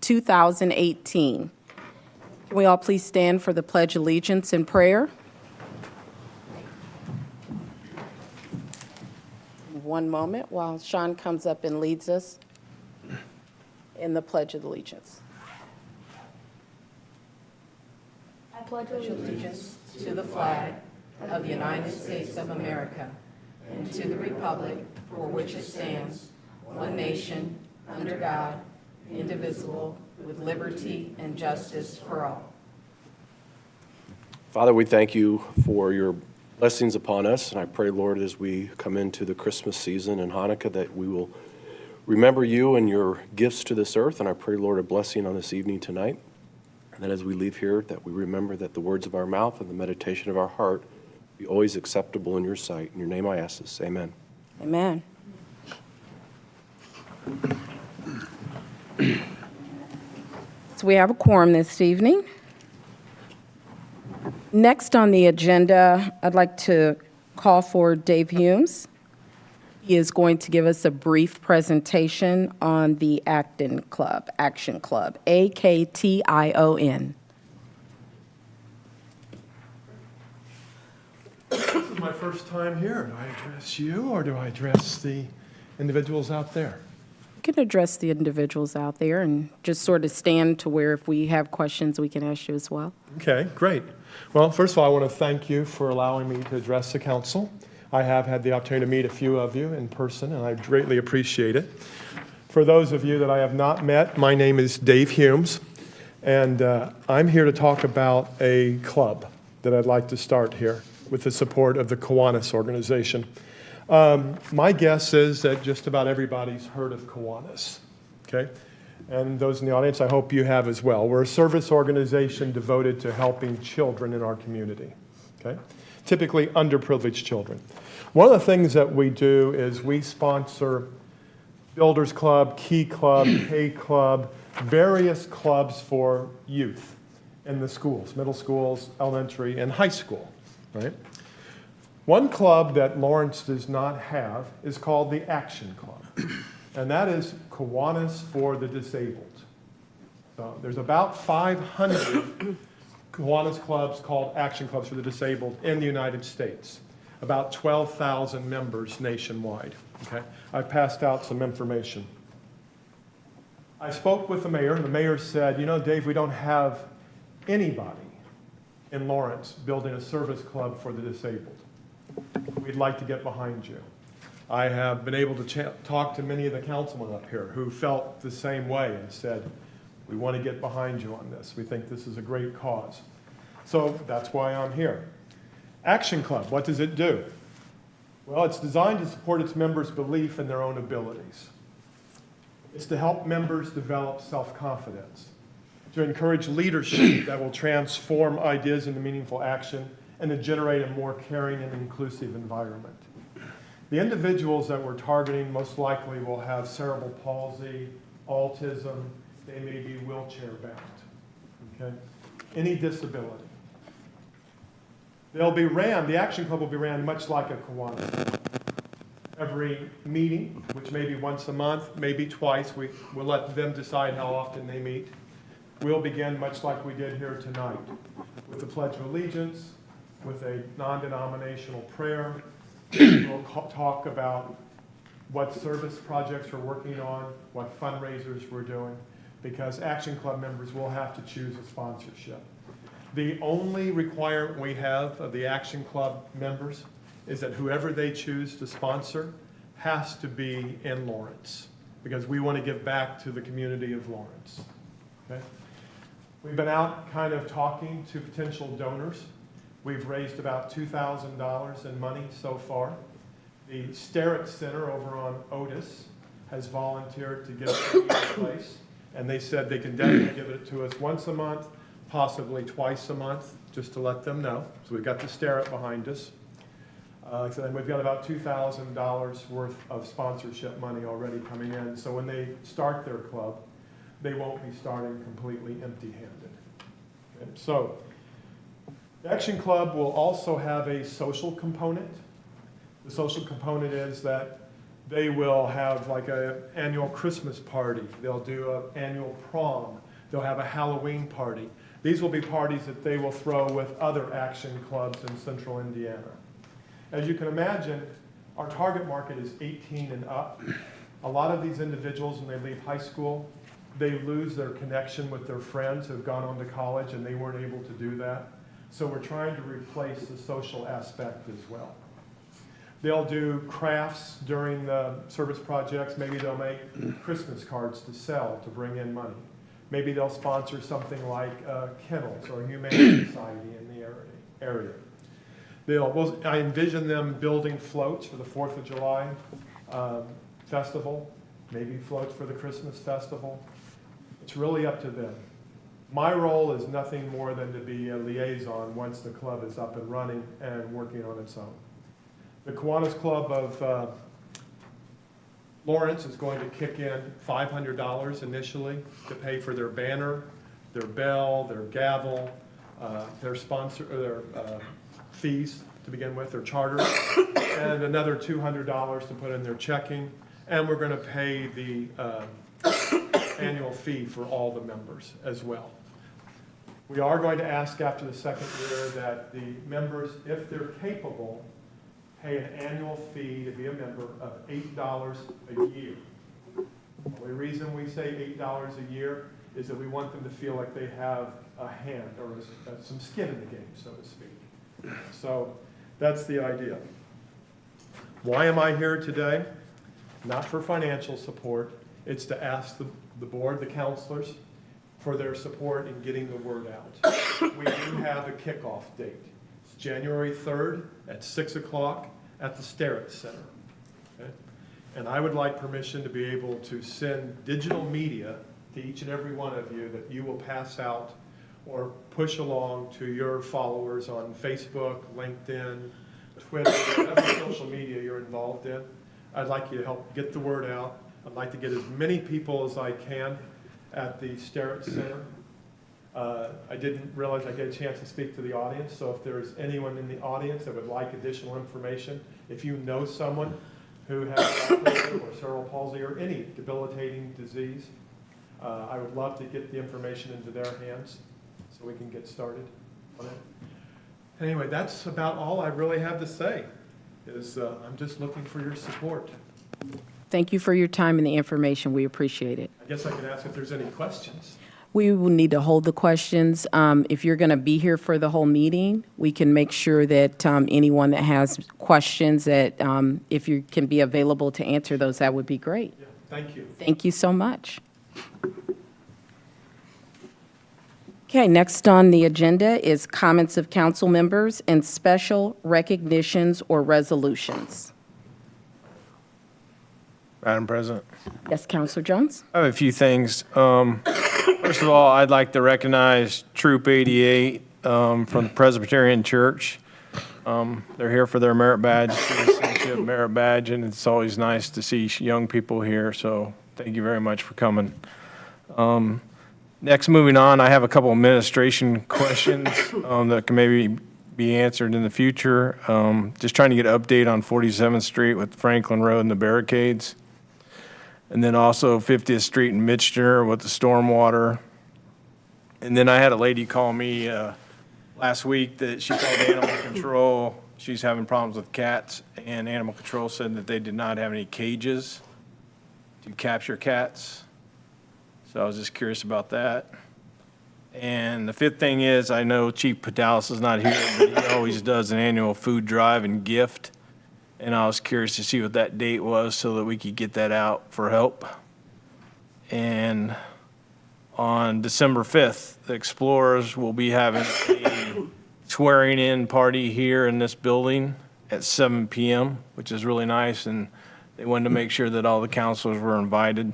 2018. Can we all please stand for the Pledge of Allegiance and prayer? One moment while Sean comes up and leads us in the Pledge of Allegiance. I pledge allegiance to the flag of the United States of America and to the republic for which it stands, one nation, under God, indivisible, with liberty and justice for all. Father, we thank you for your blessings upon us, and I pray, Lord, as we come into the Christmas season and Hanukkah, that we will remember you and your gifts to this earth, and I pray, Lord, a blessing on this evening tonight, and that as we leave here, that we remember that the words of our mouth and the meditation of our heart be always acceptable in your sight. In your name I ask this, amen. Amen. So we have a quorum this evening. Next on the agenda, I'd like to call for Dave Humes. He is going to give us a brief presentation on the Action Club, AKTION. This is my first time here. Do I address you or do I address the individuals out there? You can address the individuals out there and just sort of stand to where if we have questions, we can ask you as well. Okay, great. Well, first of all, I want to thank you for allowing me to address the council. I have had the opportunity to meet a few of you in person, and I greatly appreciate it. For those of you that I have not met, my name is Dave Humes, and I'm here to talk about a club that I'd like to start here with the support of the Kiwanis organization. My guess is that just about everybody's heard of Kiwanis, okay? And those in the audience, I hope you have as well. We're a service organization devoted to helping children in our community, okay? Typically underprivileged children. One of the things that we do is we sponsor Builders Club, Key Club, K Club, various clubs for youth in the schools, middle schools, elementary, and high school, right? One club that Lawrence does not have is called the Action Club, and that is Kiwanis for the Disabled. So there's about 500 Kiwanis clubs called Action Clubs for the Disabled in the United States, about 12,000 members nationwide. Okay, I've passed out some information. I spoke with the mayor, and the mayor said, you know, Dave, we don't have anybody in Lawrence building a service club for the disabled. We'd like to get behind you. I have been able to talk to many of the councilmen up here who felt the same way and said, we want to get behind you on this. We think this is a great cause. So that's why I'm here. Action Club, what does it do? Well, it's designed to support its members' belief in their own abilities. It's to help members develop self-confidence, to encourage leadership that will transform ideas into meaningful action, and to generate a more caring and inclusive environment. The individuals that we're targeting most likely will have cerebral palsy, autism, they may be wheelchair bound, okay? Any disability. They'll be ran, the Action Club will be ran much like a Kiwanis. Every meeting, which may be once a month, maybe twice, we'll let them decide how often they meet. We'll begin much like we did here tonight, with the Pledge of Allegiance, with a non-denominational prayer. We'll talk about what service projects we're working on, what fundraisers we're doing, because Action Club members will have to choose a sponsorship. The only requirement we have of the Action Club members is that whoever they choose to sponsor has to be in Lawrence, because we want to give back to the community of Lawrence. Okay? We've been out kind of talking to potential donors. We've raised about $2,000 in money so far. The Sterrett Center over on Otis has volunteered to give us a place, and they said they can definitely give it to us once a month, possibly twice a month, just to let them know. So we've got the Sterrett behind us. So we've got about $2,000 worth of sponsorship money already coming in. So when they start their club, they won't be starting completely empty-handed. Okay? So the Action Club will also have a social component. The social component is that They will have like an annual Christmas party. They'll do an annual prom. They'll have a Halloween party. These will be parties that they will throw with other action clubs in central Indiana. As you can imagine, our target market is 18 and up. A lot of these individuals, when they leave high school, they lose their connection with their friends who have gone on to college and they weren't able to do that. So we're trying to replace the social aspect as well. They'll do crafts during the service projects. Maybe they'll make Christmas cards to sell to bring in money. Maybe they'll sponsor something like kennels or Humane Society in the area. I envision them building floats for the 4th of July festival, maybe floats for the Christmas festival. It's really up to them. My role is nothing more than to be a liaison once the club is up and running and working on its own. The Kiwanis Club of Lawrence is going to kick in $500 initially to pay for their banner, their bell, their gavel, their fees to begin with, their charter, and another $200 to put in their checking. And we're going to pay the annual fee for all the members as well. We are going to ask after the second year that the members, if they're capable, pay an annual fee to be a member of $8 a year. The only reason we say $8 a year is that we want them to feel like they have a hand or some skin in the game, so to speak. So that's the idea. Why am I here today? Not for financial support. It's to ask the board, the counselors, for their support in getting the word out. We do have a kickoff date. It's January 3rd at 6 o'clock at the Starrett Center. Okay? And I would like permission to be able to send digital media to each and every one of you that you will pass out or push along to your followers on Facebook, LinkedIn, Twitter, whatever social media you're involved in. I'd like you to help get the word out. I'd like to get as many people as I can at the Starrett Center. I didn't realize I'd get a chance to speak to the audience, so if there's anyone in the audience that would like additional information, if you know someone who has autism or cerebral palsy or any debilitating disease, I would love to get the information into their hands so we can get started on it. Anyway, that's about all I really have to say. I'm just looking for your support. Thank you for your time and the information. We appreciate it. I guess I could ask if there's any questions. We will need to hold the questions. If you're going to be here for the whole meeting, we can make sure that anyone that has questions, that if you can be available to answer those, that would be great. Yeah, thank you. Thank you so much. Okay, next on the agenda is comments of council members and special recognitions or resolutions. Madam President, Yes, Councilor Jones? I have a few things. First of all, I'd like to recognize Troop 88 from the Presbyterian Church. They're here for their merit badge, citizenship merit badge, and it's always nice to see young people here, so thank you very much for coming. Next, moving on, I have a couple administration questions that can maybe be answered in the future. Just trying to get an update on 47th Street with Franklin Road and the barricades. And then also 50th Street in Mitchner with the stormwater. And then I had a lady call me last week that she called animal control. She's having problems with cats, and animal control said that they did not have any cages to capture cats. So I was just curious about that. And the fifth thing is, I know Chief Patalis is not here, but he always does an annual food drive and gift. And I was curious to see what that date was so that we could get that out for help. And on December 5th, the Explorers will be having a swearing-in party here in this building at 7 p.m., which is really nice. And they wanted to make sure that all the counselors were invited.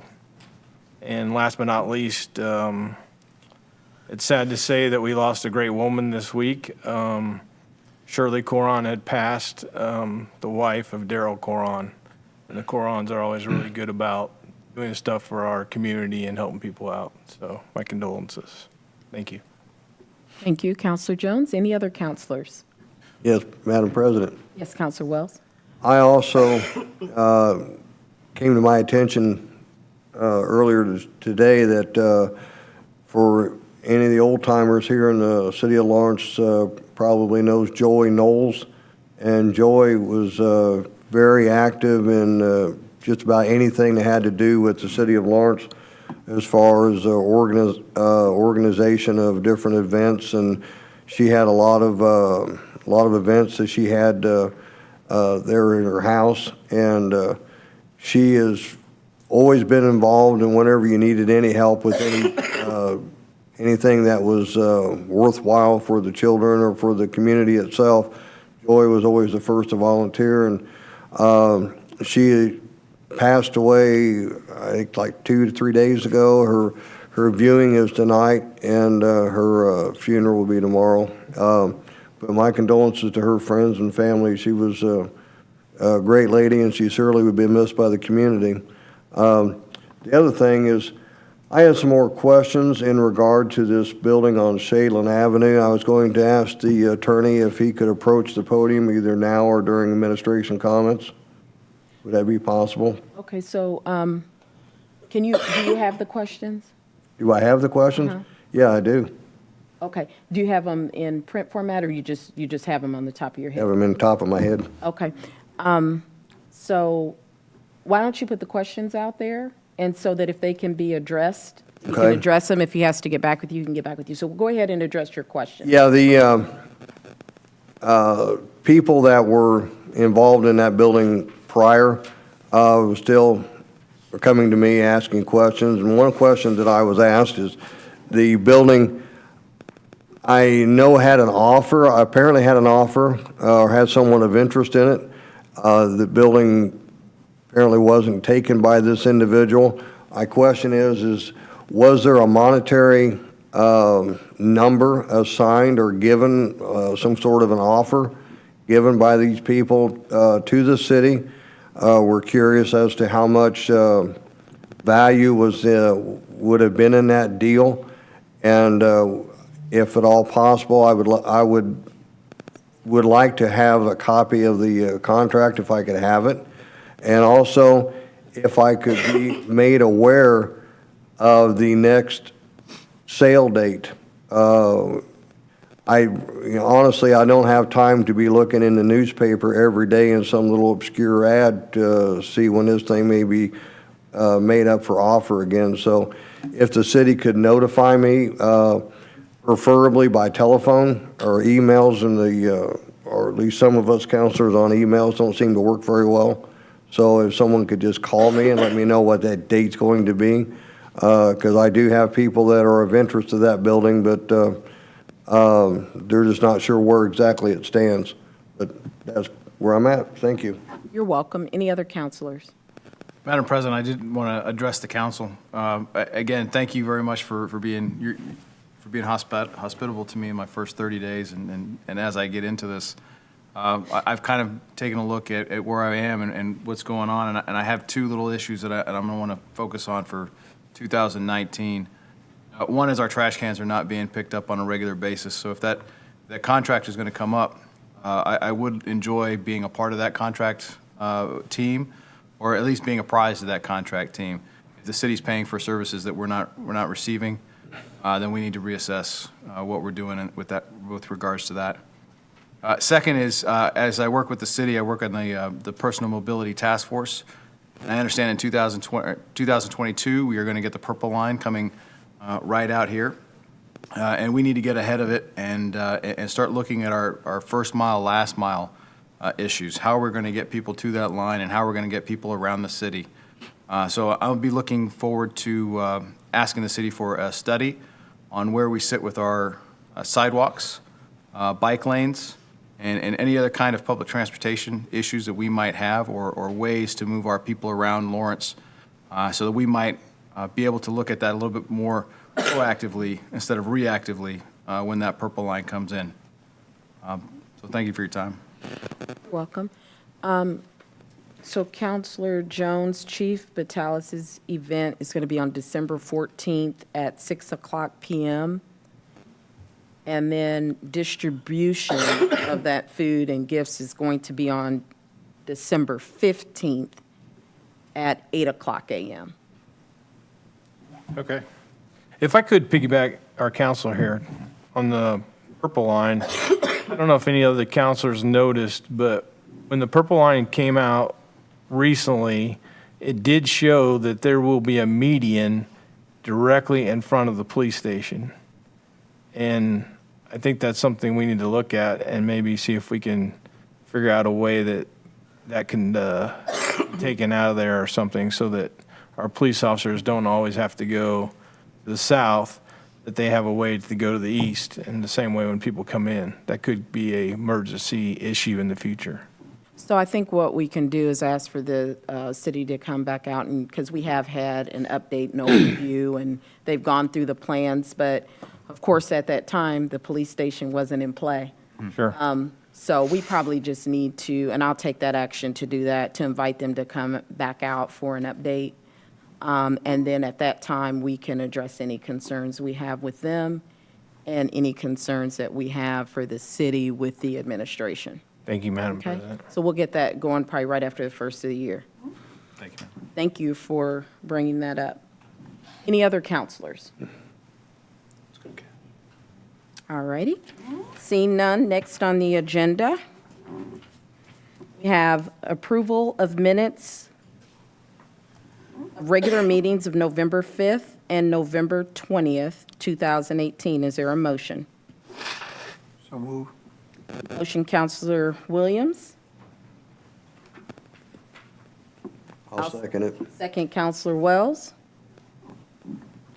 And last but not least, it's sad to say that we lost a great woman this week. Shirley Coron had passed, the wife of Daryl Coron. And the Corons are always really good about doing stuff for our community and helping people out. So my condolences. Thank you. Thank you, Councilor Jones. Any other counselors? Yes, Madam President. Yes, Councilor Wells? I also came to my attention earlier today that for any of the old timers here in the city of Lawrence probably knows Joey Knowles, and Joey was very active in just about anything that had to do with the city of Lawrence as far as organization of different events, and she had a lot of events that she had there in her house, and she has always been involved in whenever you needed any help with anything that was worthwhile for the children or for the community itself. Joy was always the first to volunteer, and she passed away, I think, like 2 to 3 days ago. Her viewing is tonight, and her funeral will be tomorrow. But my condolences to her friends and family. She was a great lady, and she certainly would be missed by the community. The other thing is, I had some more questions in regard to this building on Shadeland Avenue. I was going to ask the attorney if he could approach the podium either now or during administration comments. Would that be possible? Okay, so do you have the questions? Do I have the questions? Uh-huh. Yeah, I do. Okay. Do you have them in print format, or you just have them on the top of your head? Have them in the top of my head. Okay. So why don't you put the questions out there, and so that if they can be addressed, you can Okay. address them. If he has to get back with you, he can get back with you. So go ahead and address your question. Yeah, the people that were involved in that building prior still are coming to me asking questions. And one question that I was asked is, the building, I know had an offer, apparently had an offer, or had someone of interest in it. The building apparently wasn't taken by this individual. My question is was there a monetary number assigned or given, some sort of an offer given by these people to the city? We're curious as to how much value would have been in that deal, and if at all possible, I would like to have a copy of the contract if I could have it, and also if I could be made aware of the next sale date. Honestly, I don't have time to be looking in the newspaper every day in some little obscure ad to see when this thing may be made up for offer again. So if the city could notify me, preferably by telephone or emails, or at least some of us counselors on emails don't seem to work very well. So if someone could just call me and let me know what that date's going to be, because I do have people that are of interest to that building, but they're just not sure where exactly it stands. But that's where I'm at. Thank you. You're welcome. Any other counselors? Madam President, I did want to address the council. Again, thank you very much for being hospitable to me in my first 30 days. And as I get into this, I've kind of taken a look at where I am and what's going on. And I have two little issues that I'm going to want to focus on for 2019. One is our trash cans are not being picked up on a regular basis. So if that contract is going to come up, I would enjoy being a part of that contract team, or at least being apprised of that contract team. If the city's paying for services that we're not receiving, then we need to reassess what we're doing with regards to that. Second is, as I work with the city, I work on the Personal Mobility Task Force. And I understand in 2022, we are going to get the Purple Line coming right out here. And we need to get ahead of it and start looking at our first mile, last mile issues, how we're going to get people to that line and how we're going to get people around the city. So I'll be looking forward to asking the city for a study on where we sit with our sidewalks, bike lanes, and any other kind of public transportation issues that we might have, or ways to move our people around Lawrence, so that we might be able to look at that a little bit more proactively instead of reactively when that purple line comes in. So thank you for your time. Welcome. So Counselor Jones, Chief Batalis's event is going to be on December 14th at 6:00 p.m. And then distribution of that food and gifts is going to be on December 15th at 8 a.m. Okay. If I could piggyback our counselor here on the purple line, I don't know if any other counselors noticed, but when the purple line came out recently, it did show that there will be a median directly in front of the police station. And I think that's something we need to look at and maybe see if we can figure out a way that can be taken out of there or something, so that our police officers don't always have to go to the south, that they have a way to go to the east. In the same way when people come in, that could be a emergency issue in the future. So I think what we can do is ask for the city to come back out, and, because we have had an update and overview, and they've gone through the plans, but of course, at that time, the police station wasn't in play. Sure. So we probably just need to, and I'll take that action to do that, to invite them to come back out for an update. And then at that time, we can address any concerns we have with them and any concerns that we have for the city with the administration. Thank you, Madam Okay? President. So we'll get that going probably right after the first of the year. Thank you, ma'am. Thank you for bringing that up. Any other counselors? All righty. Seeing none, next on the agenda, we have approval of minutes of regular meetings of November 5th and November 20th, 2018. Is there a motion? So move. Motion, Counselor Williams. I'll second it. Second, Counselor Wells.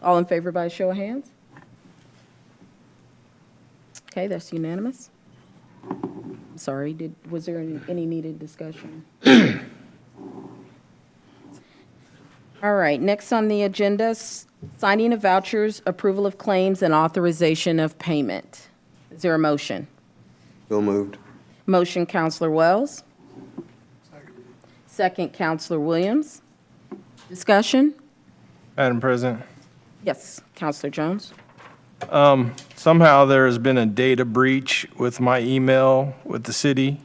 All in favor by show of hands? Okay, that's unanimous. Sorry, was there any needed discussion? All right, next on the agenda, signing of vouchers, approval of claims, and authorization of payment. Is there a motion? So moved. Motion, Counselor Wells. Second, Counselor Williams. Discussion? Madam President, Yes, Counselor Jones. somehow there has been a data breach with my email with the city,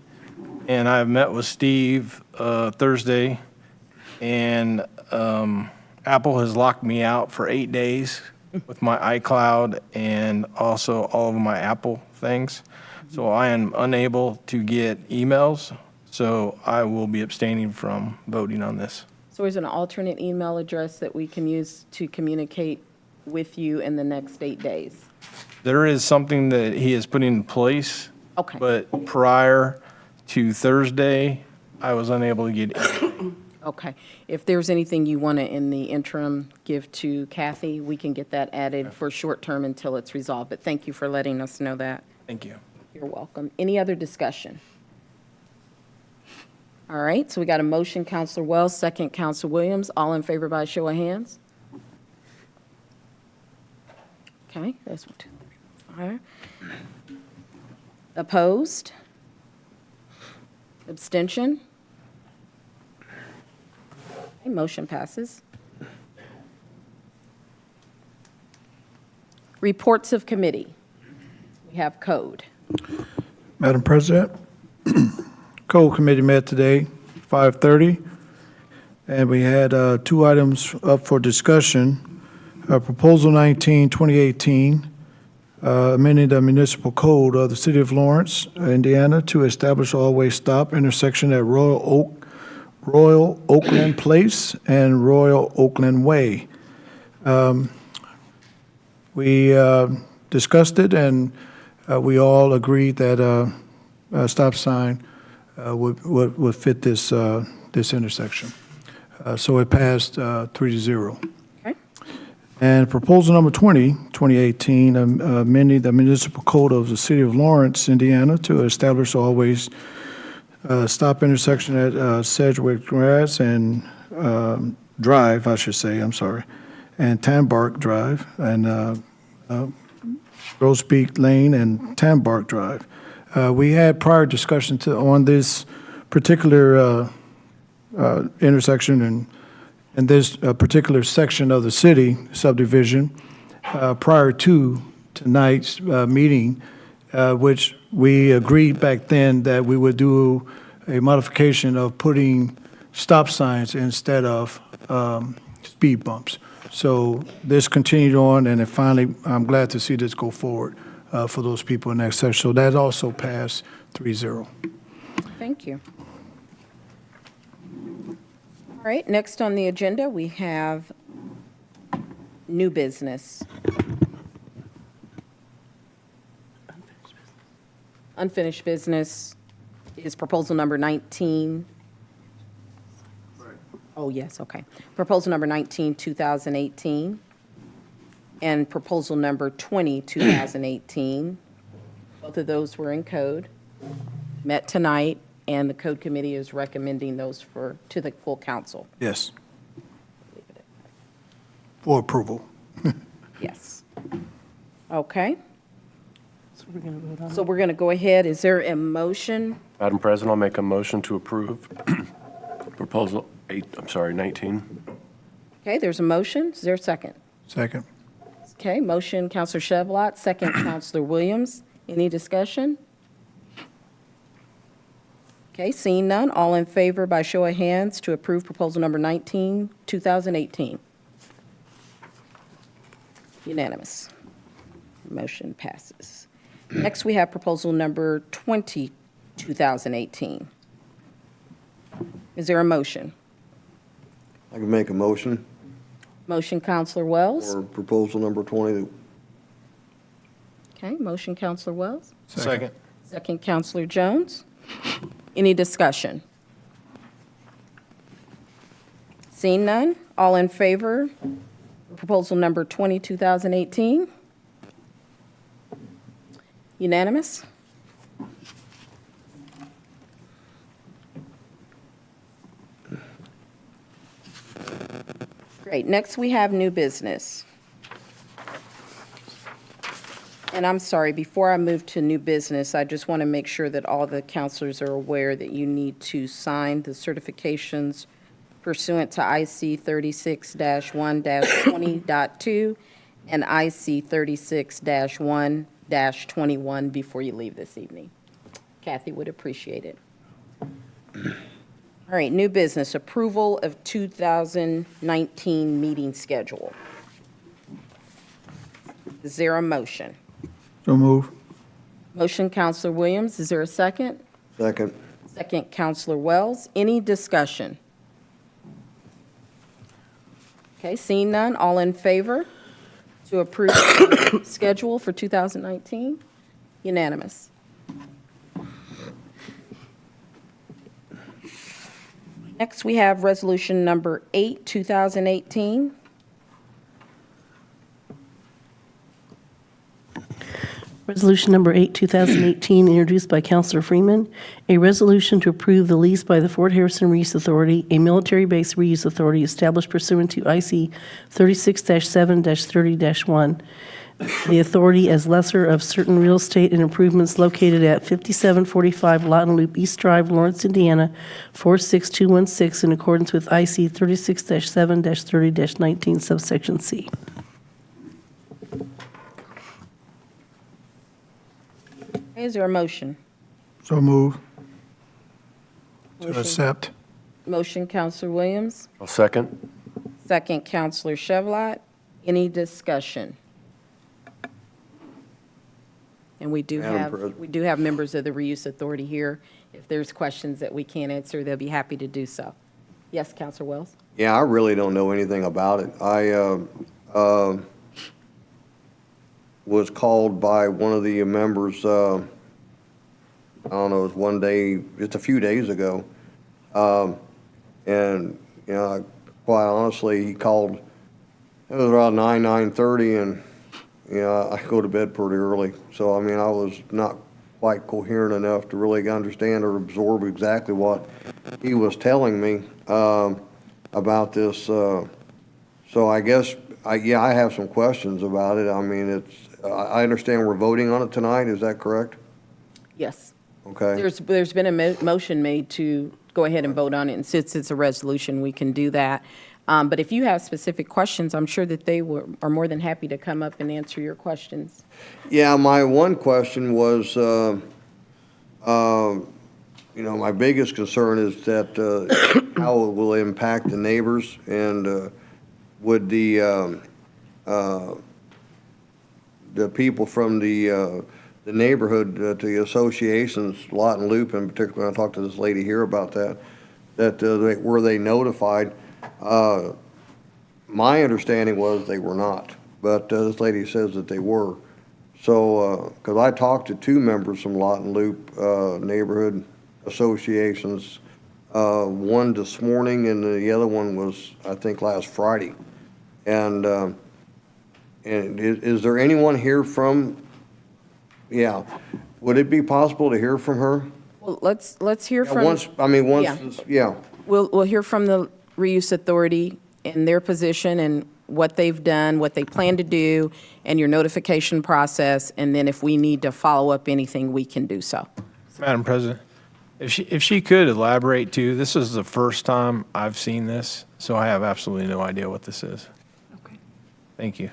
and I've met with Steve Thursday, and Apple has locked me out for 8 days with my iCloud and also all of my Apple things. So I am unable to get emails, so I will be abstaining from voting on this. So is there an alternate email address that we can use to communicate with you in the next 8 days? There is something that he has put in place. Okay. But prior to Thursday, I was unable to get it. Okay. If there's anything you want to, in the interim, give to Kathy, we can get that added for short term until it's resolved. But thank you for letting us know that. Thank you. You're welcome. Any other discussion? All right, so we got a motion, Counselor Wells, second, Counselor Williams. All in favor by show of hands? Okay, that's 1, 2, 3, 4. Opposed? Abstention? Okay, motion passes. Reports of committee. We have code. Madam President, Code Committee met today, 5:30, and we had 2 items up for discussion. Proposal 19, 2018, amending the municipal code of the City of Lawrence, Indiana, to establish all-way stop intersection at Royal Oakland Place and Royal Oakland Way. We discussed it, and we all agreed that a stop sign would fit this intersection. So it passed 3-0. Okay. And proposal number 20, 2018, amending the municipal code of the City of Lawrence, Indiana, to establish always stop intersection at Sedgwick Grass and Drive, I should say, I'm sorry, and Tambark Drive, and Grosbeak Lane and Tambark Drive. We had prior discussion on this particular intersection and this particular section of the city subdivision prior to tonight's meeting, which we agreed back then that we would do a modification of putting stop signs instead of speed bumps. So this continued on, and it finally, I'm glad to see this go forward for those people in that section. So that also passed 3-0. Thank you. All right, next on the agenda, we have new business. Unfinished business is proposal number 19. Oh, yes, okay. Proposal number 19, 2018, and proposal number 20, 2018. Both of those were in code, met tonight, and the code committee is recommending those to the full council. Yes. For approval. Yes. Okay. So we're going to go ahead. Is there a motion? Madam President, I'll make a motion to approve proposal 19. Okay, there's a motion. Is there a second? Second. Okay, motion, Counselor Chevlot, second, Counselor Williams. Any discussion? Okay, seeing none, all in favor by show of hands to approve proposal number 19, 2018. Unanimous. Motion passes. Next, we have proposal number 20, 2018. Is there a motion? I can make a motion Motion, Counselor Wells. for proposal number 20. Okay, motion, Counselor Wells. Second. Second, Counselor Jones. Any discussion? Seeing none, all in favor of proposal number 20, 2018? Unanimous? Great, next we have new business. And I'm sorry, before I move to new business, I just want to make sure that all the counselors are aware that you need to sign the certifications pursuant to IC 36-1-20.2 and IC 36-1-21 before you leave this evening. Kathy would appreciate it. All right, new business, approval of 2019 meeting schedule. Is there a motion? So move. Motion, Counselor Williams. Is there a second? Second. Second, Counselor Wells. Any discussion? Okay, seeing none, all in favor to approve the schedule for 2019? Unanimous. Next, we have resolution number 8, 2018. Resolution number 8, 2018, introduced by Councilor Freeman, a resolution to approve the lease by the Fort Harrison Reuse Authority, a military-based reuse authority established pursuant to IC 36-7-30-1. The authority as lessor of certain real estate and improvements located at 5745 Lawton Loop East Drive, Lawrence, Indiana, 46216, in accordance with IC 36-7-30-19, subsection C. Is there a motion? So move. To Motion. accept. Motion, Counselor Williams. I'll second. Second, Counselor Chevlot. Any discussion? And we do Madam have, President. members of the Reuse Authority here. If there's questions that we can't answer, they'll be happy to do so. Yes, Counselor Wells? Yeah, I really don't know anything about it. I was called by one of the members, I don't know, it was one day, just a few days ago. And, you know, quite honestly, he called, it was around 9:30, and, you know, I go to bed pretty early. So, I mean, I was not quite coherent enough to really understand or absorb exactly what he was telling me about this. So I guess, I have some questions about it. I mean, I understand we're voting on it tonight, is that correct? Yes. Okay. There's been a motion made to go ahead and vote on it, and since it's a resolution, we can do that. But if you have specific questions, I'm sure that they are more than happy to come up and answer your questions. Yeah, my one question was, my biggest concern is that how it will impact the neighbors, and would the people from the neighborhood, the associations, Lot and Loop in particular, I talked to this lady here about that were they notified? My understanding was they were not, but this lady says that they were. So, because I talked to two members from Lot and Loop neighborhood associations, one this morning and the other one was, I think, last Friday. And is there anyone here from, would it be possible to hear from her? Well, let's hear from. Once, Yeah. We'll hear from the Reuse Authority and their position and what they've done, what they plan to do, and your notification process, and then if we need to follow up anything, we can do so. Madam President, if she could elaborate too, this is the first time I've seen this, so I have absolutely no idea what this is. Okay. Thank you.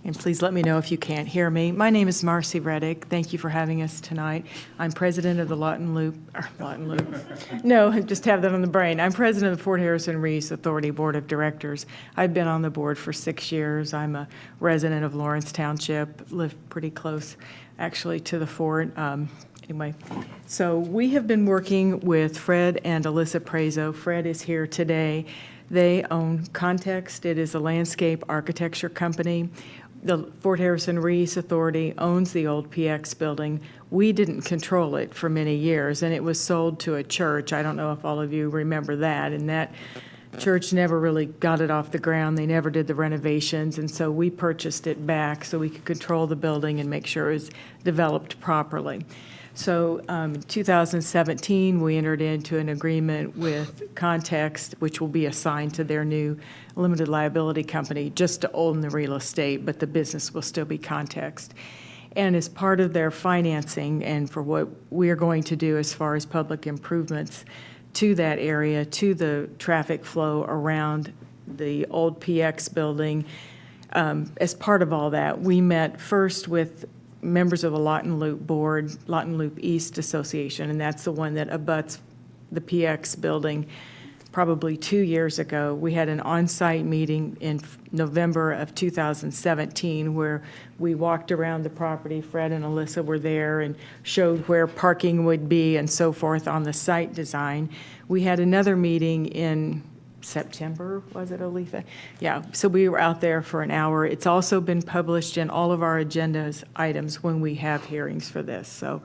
And please let me know if you can't hear me. My name is Marcy Reddick. Thank you for having us tonight. I'm president of the Lawton Loop. No, I just have that on the brain. I'm president of the Fort Harrison Reuse Authority Board of Directors. I've been on the board for 6 years. I'm a resident of Lawrence Township, live pretty close, actually, to the fort. Anyway, so we have been working with Fred and Alyssa Prezo. Fred is here today. They own Context. It is a landscape architecture company. The Fort Harrison Reuse Authority owns the old PX building. We didn't control it for many years, and it was sold to a church. I don't know if all of you remember that, and that church never really got it off the ground. They never did the renovations, and so we purchased it back so we could control the building and make sure it was developed properly. So in 2017, we entered into an agreement with Context, which will be assigned to their new limited liability company, just to own the real estate, but the business will still be Context. And as part of their financing and for what we're going to do as far as public improvements to that area, to the traffic flow around the old PX building, as part of all that, we met first with members of the Lawton Loop Board, Lawton Loop East Association, and that's the one that abuts the PX building. Probably 2 years ago, we had an on-site meeting in November of 2017 where we walked around the property. Fred and Alyssa were there and showed where parking would be and so forth on the site design. We had another meeting in September, was it, Aletha? Yeah, so we were out there for an hour. It's also been published in all of our agendas items when we have hearings for this. So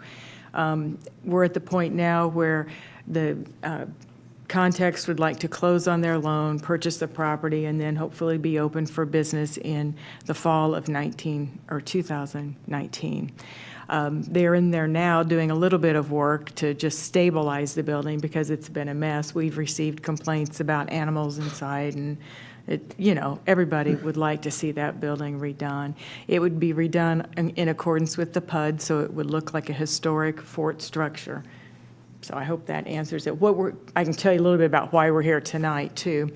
we're at the point now where the Context would like to close on their loan, purchase the property, and then hopefully be open for business in the fall of 2019. They're in there now doing a little bit of work to just stabilize the building because it's been a mess. We've received complaints about animals inside, and everybody would like to see that building redone. It would be redone in accordance with the PUD, so it would look like a historic fort structure. So I hope that answers it. I can tell you a little bit about why we're here tonight, too.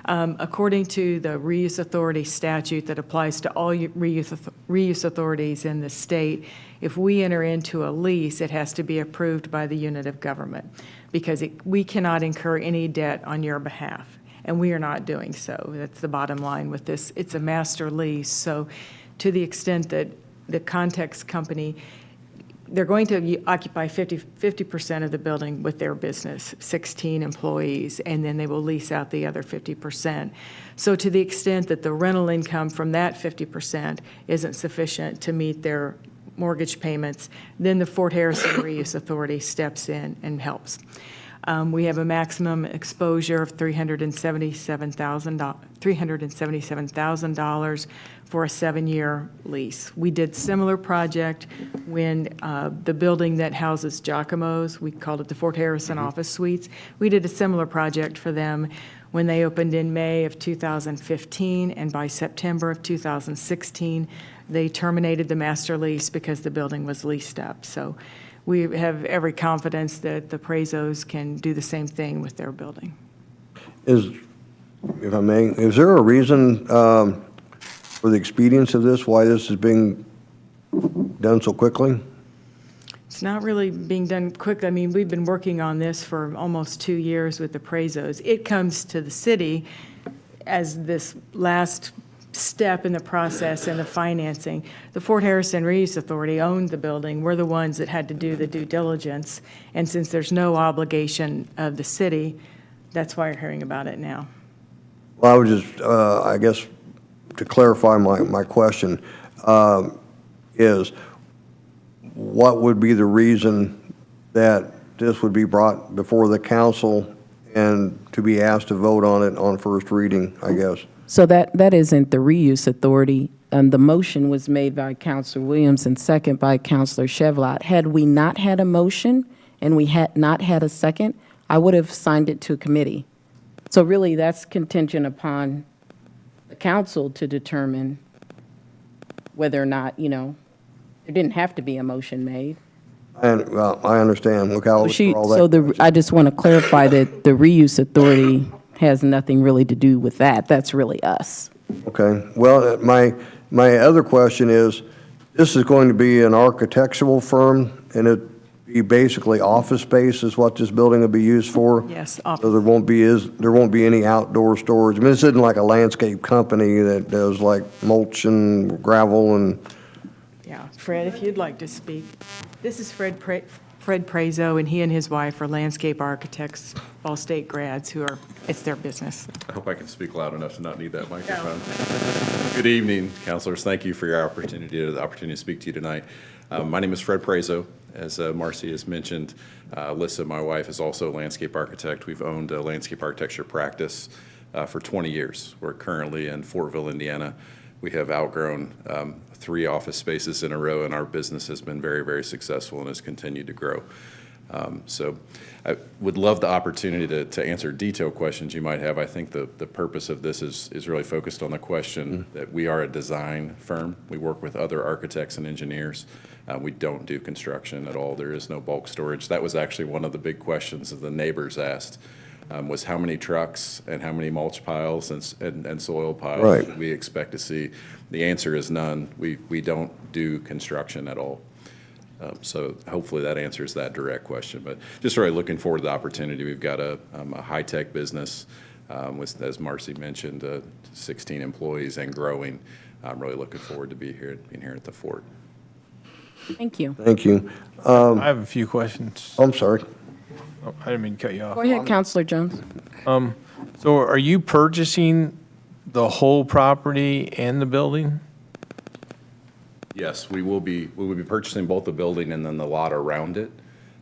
According to the Reuse Authority statute that applies to all reuse authorities in the state, if we enter into a lease, it has to be approved by the unit of government because we cannot incur any debt on your behalf, and we are not doing so. That's the bottom line with this. It's a master lease, so to the extent that the Context company, they're going to occupy 50% of the building with their business, 16 employees, and then they will lease out the other 50%. So to the extent that the rental income from that 50% isn't sufficient to meet their mortgage payments, then the Fort Harrison Reuse Authority steps in and helps. We have a maximum exposure of $377,000 for a 7-year lease. We did similar project when the building that houses Giacomo's, we called it the Fort Harrison Office Suites. We did a similar project for them when they opened in May of 2015, and by September of 2016, they terminated the master lease because the building was leased up. So we have every confidence that the Prezos can do the same thing with their building. If I may, is there a reason for the expedience of this, why this is being done so quickly? It's not really being done quickly. I mean, we've been working on this for almost 2 years with appraisals. It comes to the city as this last step in the process and the financing. The Fort Harrison Reuse Authority owned the building. We're the ones that had to do the due diligence. And since there's no obligation of the city, that's why you're hearing about it now. Well, I would just, I guess, to clarify my question, is what would be the reason that this would be brought before the council and to be asked to vote on it on first reading, I guess? So that isn't the reuse authority. The motion was made by Councilor Williams and second by Councilor Chevlot. Had we not had a motion and we had not had a second, I would have signed it to committee. So really, that's contingent upon the council to determine whether or not, there didn't have to be a motion made. And, well, I understand. Look, I'll withdraw that. I just want to clarify that the reuse authority has nothing really to do with that. That's really us. Okay. Well, my other question is, this is going to be an architectural firm, and it be basically office space is what this building will be used for? Yes, So there won't be any outdoor storage. I mean, this isn't like a landscape company that does like mulch and gravel and... Yeah, Fred, if you'd like to speak. This is Fred Prezo, and he and his wife are landscape architects, Ball State grads it's their business. I hope I can speak loud enough to not need that microphone. Good evening, councilors. Thank you for the opportunity to speak to you tonight. My name is Fred Prezo. As Marcy has mentioned, Alyssa, my wife, is also a landscape architect. We've owned a landscape architecture practice for 20 years. We're currently in Fortville, Indiana. We have outgrown 3 office spaces in a row, and our business has been very, very successful and has continued to grow. So I would love the opportunity to answer detailed questions you might have. I think the purpose of this is really focused on the question that we are a design firm. We work with other architects and engineers. We don't do construction at all. There is no bulk storage. That was actually one of the big questions that the neighbors asked, was how many trucks and how many mulch piles and soil piles Right. we expect to see. The answer is none. We don't do construction at all. So hopefully that answers that direct question. But just really looking forward to the opportunity. We've got a high-tech business with, as Marcy mentioned, 16 employees and growing. I'm really looking forward to being here at the Fort. Thank you. Thank you. I have a few questions. I'm sorry. Oh, I didn't mean to cut you off. Go ahead, Councilor Jones. So are you purchasing the whole property and the building? Yes, we will be purchasing both the building and then the lot around it.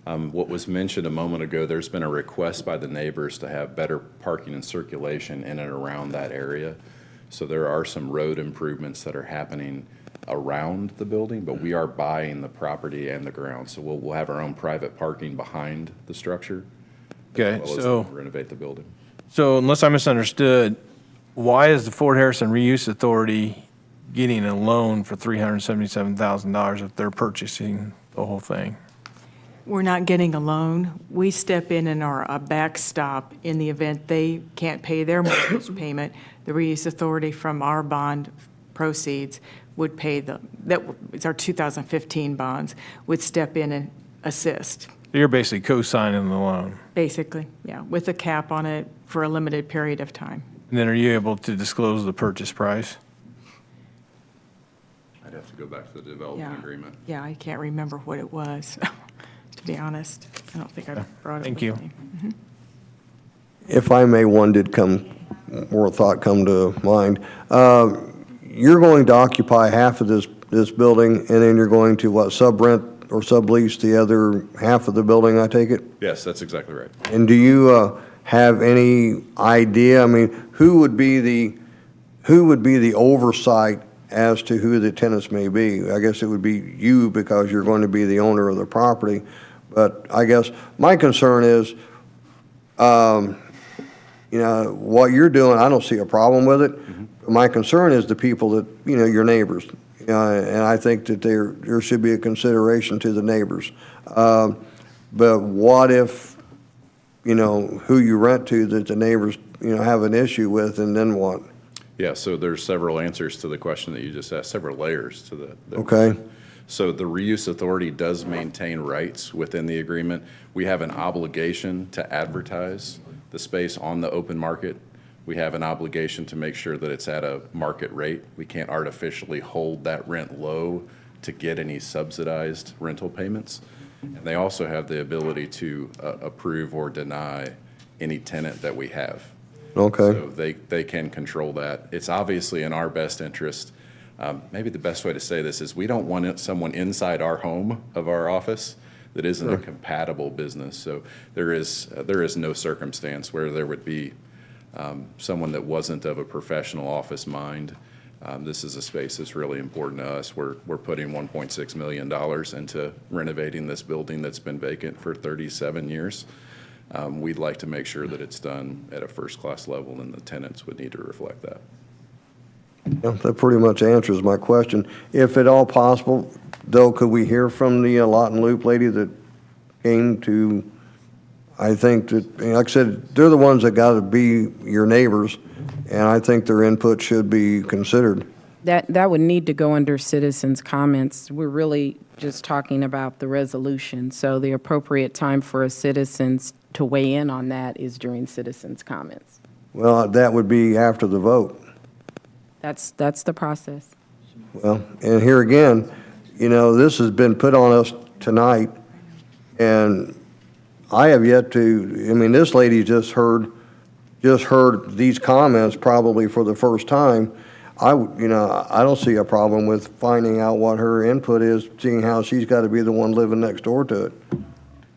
What was mentioned a moment ago, there's been a request by the neighbors to have better parking and circulation in and around that area. So there are some road improvements that are happening around the building, but we are buying the property and the ground. So we'll have our own private parking behind the structure. Okay, As well so- as renovate the building. So unless I misunderstood, why is the Fort Harrison Reuse Authority getting a loan for $377,000 if they're purchasing the whole thing? We're not getting a loan. We step in are a backstop in the event they can't pay their mortgage payment. The Reuse Authority from our bond proceeds would pay it's our 2015 bonds, would step in and assist, So you're basically co-signing the loan. basically, yeah, with a cap on it for a limited period of time. And then are you able to disclose the purchase price? I'd have to go back to the development Yeah. agreement. Yeah, I can't remember what it was, to be honest. I don't think I brought it Thank with you. me. If I may, more thought come to mind. You're going to occupy half of this building, and then you're going to, what, sub-rent or sublease the other half of the building, I take it? Yes, that's exactly right. And do you have any idea, I mean, who would be the oversight as to who the tenants may be? I guess it would be you because you're going to be the owner of the property. But I guess my concern is, what you're doing, I don't see a problem with it. My concern is the people that, your neighbors. And I think that there should be a consideration to the neighbors. But what if, who you rent to that the neighbors, have an issue with, and then what? Yeah, so there's several answers to the question that you just asked, several layers to the Okay. So the reuse authority does maintain rights within the agreement. We have an obligation to advertise the space on the open market. We have an obligation to make sure that it's at a market rate. We can't artificially hold that rent low to get any subsidized rental payments. And they also have the ability to approve or deny any tenant that we have. Okay. So they can control that. It's obviously in our best interest. Maybe the best way to say this is we don't want someone inside our home of our office that isn't a compatible business. So there is no circumstance where there would be someone that wasn't of a professional office mind. This is a space that's really important to us. We're putting $1.6 million into renovating this building that's been vacant for 37 years. We'd like to make sure that it's done at a first-class level, and the tenants would need to reflect that. Yeah, that pretty much answers my question. If at all possible, though, could we hear from the Lot and Loop lady that came to, I think that, like I said, they're the ones that got to be your neighbors, and I think their input should be considered. That would need to go under citizens' comments. We're really just talking about the resolution, so the appropriate time for a citizens to weigh in on that is during citizens' comments. Well, that would be after the vote. That's the process. Well, and here again, this has been put on us tonight, and I have yet to, this lady just heard these comments probably for the first time. I don't see a problem with finding out what her input is, seeing how she's got to be the one living next door to it.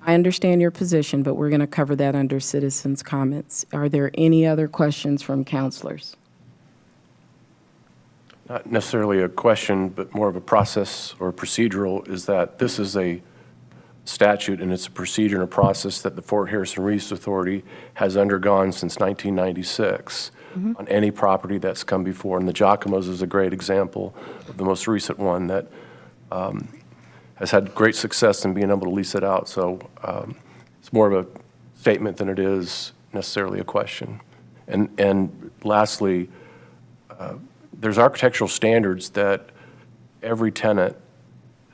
I understand your position, but we're going to cover that under citizens' comments. Are there any other questions from counselors? Not necessarily a question, but more of a process or procedural, is that this is a statute and it's a procedure and a process that the Fort Harrison Reuse Authority has undergone since 1996 on any property that's come before. And the Giacomo's is a great example of the most recent one that has had great success in being able to lease it out. So it's more of a statement than it is necessarily a question. And lastly, there's architectural standards that every tenant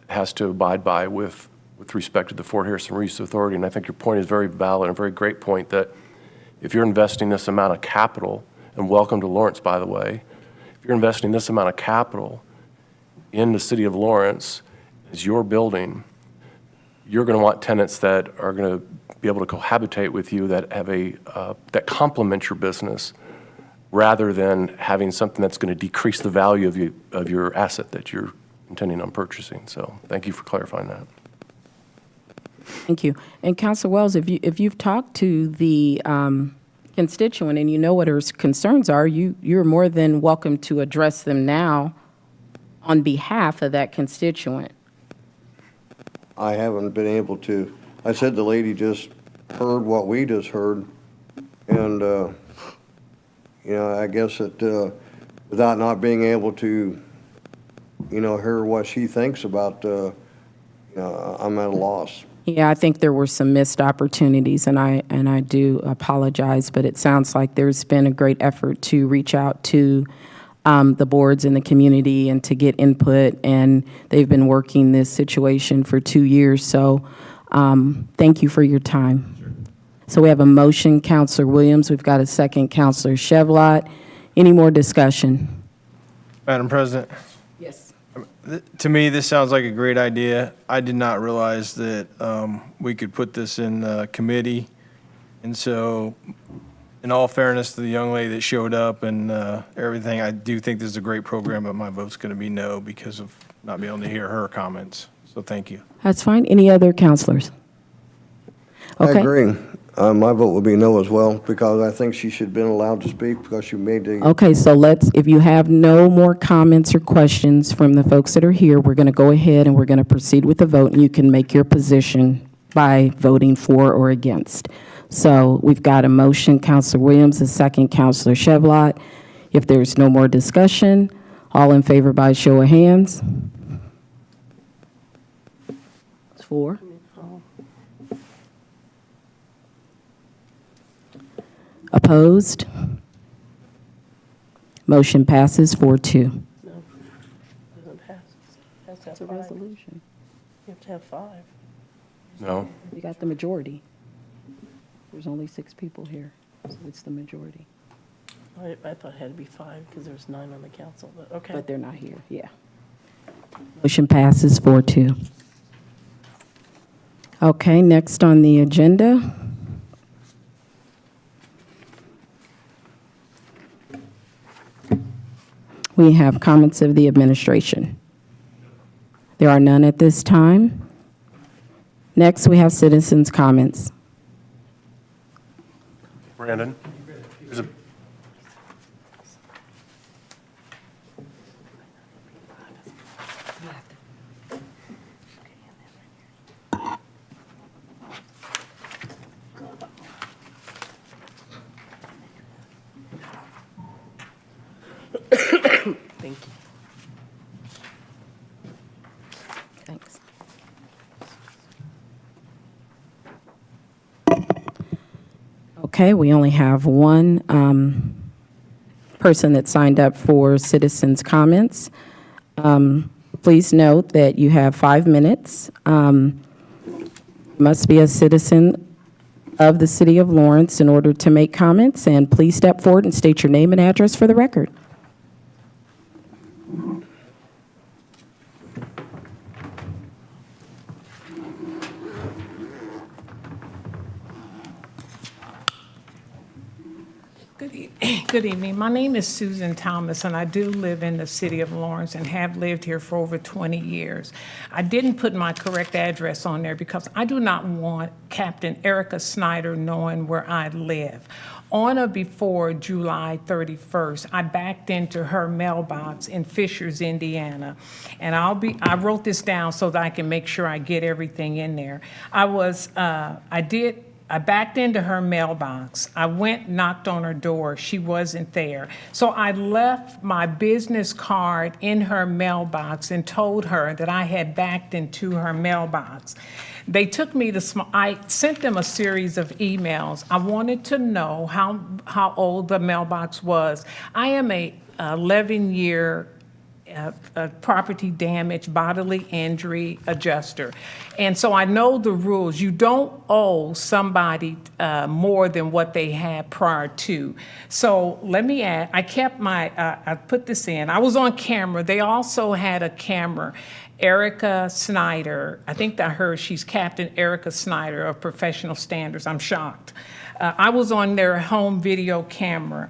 has to abide by with respect to the Fort Harrison Reuse Authority. And I think your point is very valid and a very great point that if you're investing this amount of capital, and welcome to Lawrence, by the way, if you're investing this amount of capital in the city of Lawrence as your building, you're going to want tenants that are going to be able to cohabitate with you that have that complement your business, rather than having something that's going to decrease the value of your asset that you're intending on purchasing. So thank you for clarifying that. Thank you. And Councilor Wells, if you've talked to the constituent and you know what her concerns are, you're more than welcome to address them now on behalf of that constituent. I haven't been able to. I said the lady just heard what we just heard, and I guess that without not being able to, hear what she thinks about, I'm at a loss. Yeah, I think there were some missed opportunities, and I do apologize, but it sounds like there's been a great effort to reach out to the boards in the community and to get input, and they've been working this situation for 2 years. So thank you for your time. So we have a motion, Councilor Williams. We've got a second, Councilor Chevlot. Any more discussion? Madam President, Yes. to me, this sounds like a great idea. I did not realize that we could put this in committee. And so, in all fairness to the young lady that showed up and everything, I do think this is a great program, but my vote's going to be no because of not being able to hear her comments. So thank you. That's fine. Any other counselors? I Okay. agree. My vote would be no as well, because I think she should have been allowed to speak because she made the. Okay, so if you have no more comments or questions from the folks that are here, we're going to go ahead and we're going to proceed with the vote, and you can make your position by voting for or against. So we've got a motion, Councilor Williams, a second, Councilor Chevlot. If there's no more discussion, all in favor by show of hands? It's 4. Opposed? Motion passes 4-2. It's a resolution. You have to have 5. No? You got the majority. There's only 6 people here, so it's the majority. I thought it had to be 5 because there's 9 on the council, but okay. But they're not here, yeah. Motion passes 4-2. Okay, next on the agenda. We have comments of the administration. There are none at this time. Next, we have citizens' comments. Brandon? There's a- Thank you. Thanks. Okay, we only have one person that signed up for citizens' comments. Please note that you have 5 minutes. Must be a citizen of the city of Lawrence in order to make comments, and please step forward and state your name and address for the record. Good evening. My name is Susan Thomas, and I do live in the city of Lawrence and have lived here for over 20 years. I didn't put my correct address on there because I do not want Captain Erica Snyder knowing where I live. On or before July 31st, I backed into her mailbox in Fishers, Indiana. And I wrote this down so that I can make sure I get everything in there. I backed into her mailbox. I went, knocked on her door. She wasn't there. So I left my business card in her mailbox and told her that I had backed into her mailbox. They took me to, I sent them a series of emails. I wanted to know how old the mailbox was. I am a 11-year property damage, bodily injury adjuster. And so I know the rules. You don't owe somebody more than what they had prior to. So let me add, I kept my, I put this in. I was on camera. They also had a camera. Erica Snyder, I think I heard she's Captain Erica Snyder of Professional Standards. I'm shocked. I was on their home video camera.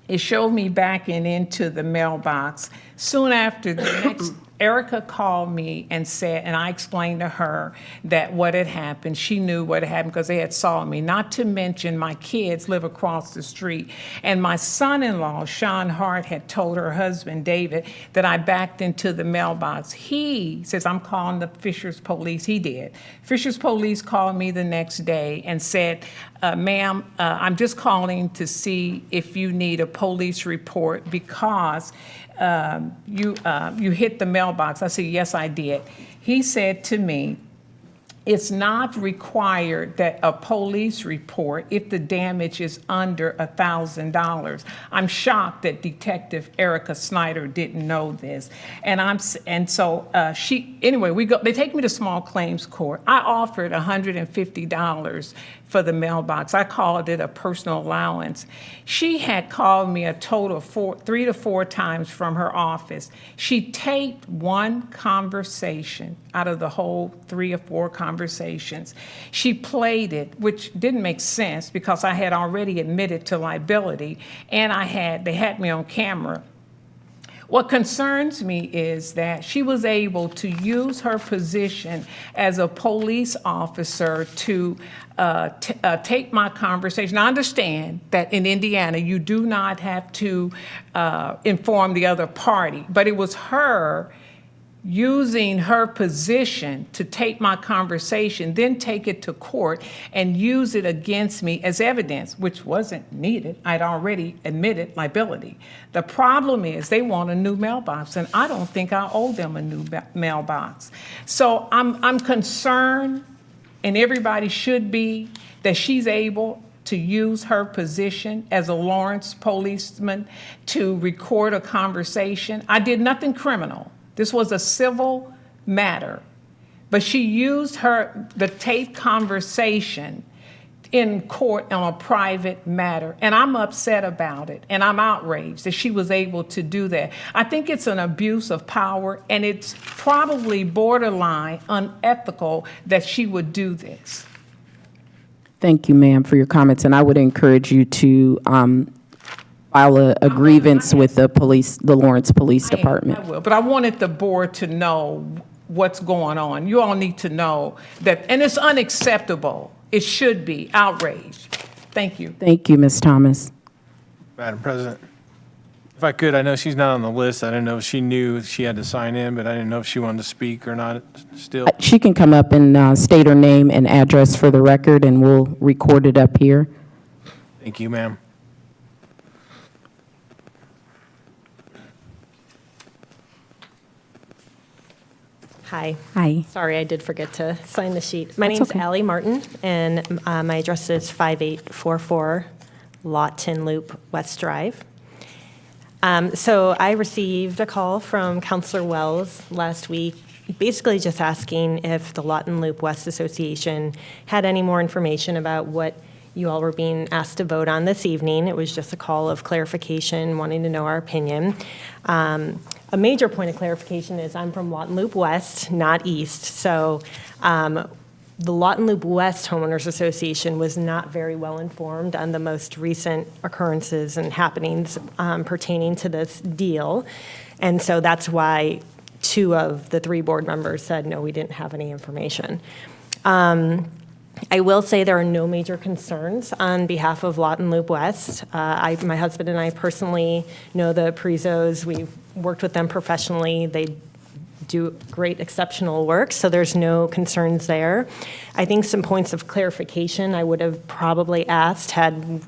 It showed me backing into the mailbox. Soon after, the next, Erica called me and said, and I explained to her that what had happened. She knew what had happened because they had saw me. Not to mention my kids live across the street. And my son-in-law, Sean Hart, had told her husband, David, that I backed into the mailbox. He says, I'm calling the Fishers police. He did. Fishers police called me the next day and said, ma'am, I'm just calling to see if you need a police report because you hit the mailbox. I said, yes, I did. He said to me, it's not required that a police report if the damage is under $1,000. I'm shocked that Detective Erica Snyder didn't know this. And so they take me to small claims court. I offered $150 for the mailbox. I called it a personal allowance. She had called me a total of 3 to 4 times from her office. She taped one conversation out of the whole 3 or 4 conversations. She played it, which didn't make sense because I had already admitted to liability and they had me on camera. What concerns me is that she was able to use her position as a police officer to take my conversation. I understand that in Indiana, you do not have to inform the other party, but it was her using her position to take my conversation, then take it to court and use it against me as evidence, which wasn't needed. I'd already admitted liability. The problem is they want a new mailbox, and I don't think I owe them a new mailbox. So I'm concerned, and everybody should be, that she's able to use her position as a Lawrence policeman to record a conversation. I did nothing criminal. This was a civil matter. But she used the tape conversation in court on a private matter. And I'm upset about it. And I'm outraged that she was able to do that. I think it's an abuse of power, and it's probably borderline unethical that she would do this. Thank you, ma'am, for your comments, and I would encourage you to file a grievance with the Lawrence Police Department. I will, but I wanted the board to know what's going on. You all need to know that, and it's unacceptable. It should be outraged. Thank you. Thank you, Ms. Thomas. Madam President, if I could, I know she's not on the list. I didn't know if she knew she had to sign in, but I didn't know if she wanted to speak or not still. She can come up and state her name and address for the record, and we'll record it up here. Thank you, ma'am. Hi. Hi. Sorry, I did forget to sign the sheet. My That's name's okay. Allie Martin, and my address is 5844 Lawton Loop West Drive. So I received a call from Counselor Wells last week, basically just asking if the Lawton Loop West Association had any more information about what you all were being asked to vote on this evening. It was just a call of clarification, wanting to know our opinion. A major point of clarification is I'm from Lawton Loop West, not East. So the Lawton Loop West Homeowners Association was not very well informed on the most recent occurrences and happenings pertaining to this deal. And so that's why 2 of the 3 board members said, no, we didn't have any information. I will say there are no major concerns on behalf of Lawton Loop West. My husband and I personally know the Prezos. We've worked with them professionally. They do great, exceptional work, so there's no concerns there. I think some points of clarification I would have probably asked had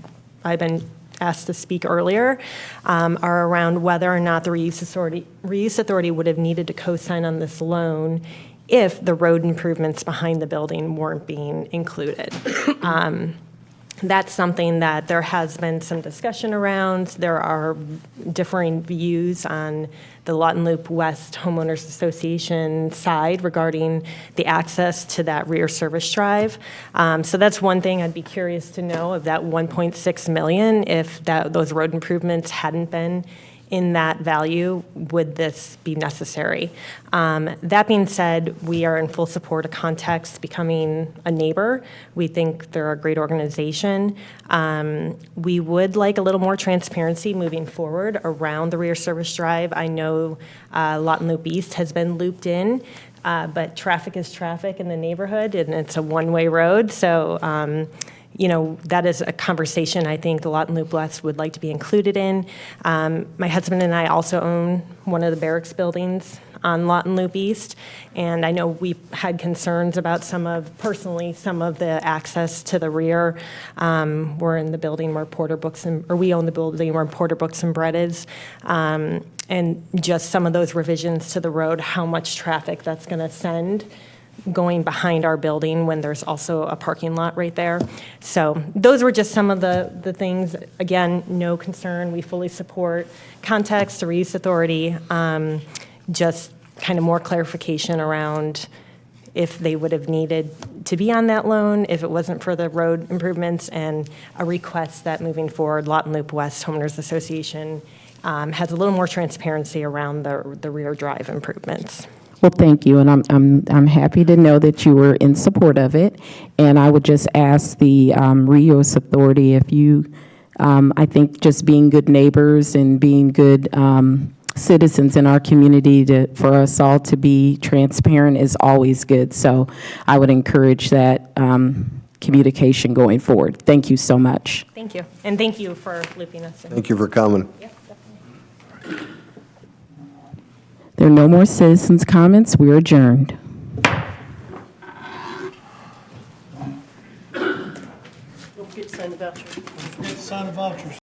I been asked to speak earlier are around whether or not the reuse authority would have needed to co-sign on this loan if the road improvements behind the building weren't being included. That's something that there has been some discussion around. There are differing views on the Lawton Loop West Homeowners Association side regarding the access to that rear service drive. So that's one thing I'd be curious to know, of that $1.6 million, if those road improvements hadn't been in that value, would this be necessary? That being said, we are in full support of Context becoming a neighbor. We think they're a great organization. We would like a little more transparency moving forward around the rear service drive. I know Lawton Loop East has been looped in, but traffic is traffic in the neighborhood, and it's a one-way road. So that is a conversation I think the Lawton Loop West would like to be included in. My husband and I also own one of the barracks buildings on Lawton Loop East, and I know we had concerns about some of the access to the rear. We're in the building where we own the building where Porter Books and Bread is. And just some of those revisions to the road, how much traffic that's going to send going behind our building when there's also a parking lot right there. So those were just some of the things. Again, no concern. We fully support Context, the reuse authority. Just kind of more clarification around if they would have needed to be on that loan, if it wasn't for the road improvements, and a request that moving forward, Lawton Loop West Homeowners Association has a little more transparency around the rear drive improvements. Well, thank you, and I'm happy to know that you were in support of it. And I would just ask the reuse authority if you, I think just being good neighbors and being good citizens in our community, for us all to be transparent is always good. So I would encourage that communication going forward. Thank you so much. Thank you, and thank you for looping us in. Thank you for coming. Yeah, definitely. There are no more citizens' comments. We are adjourned. Don't forget to sign the voucher. Sign the vouchers.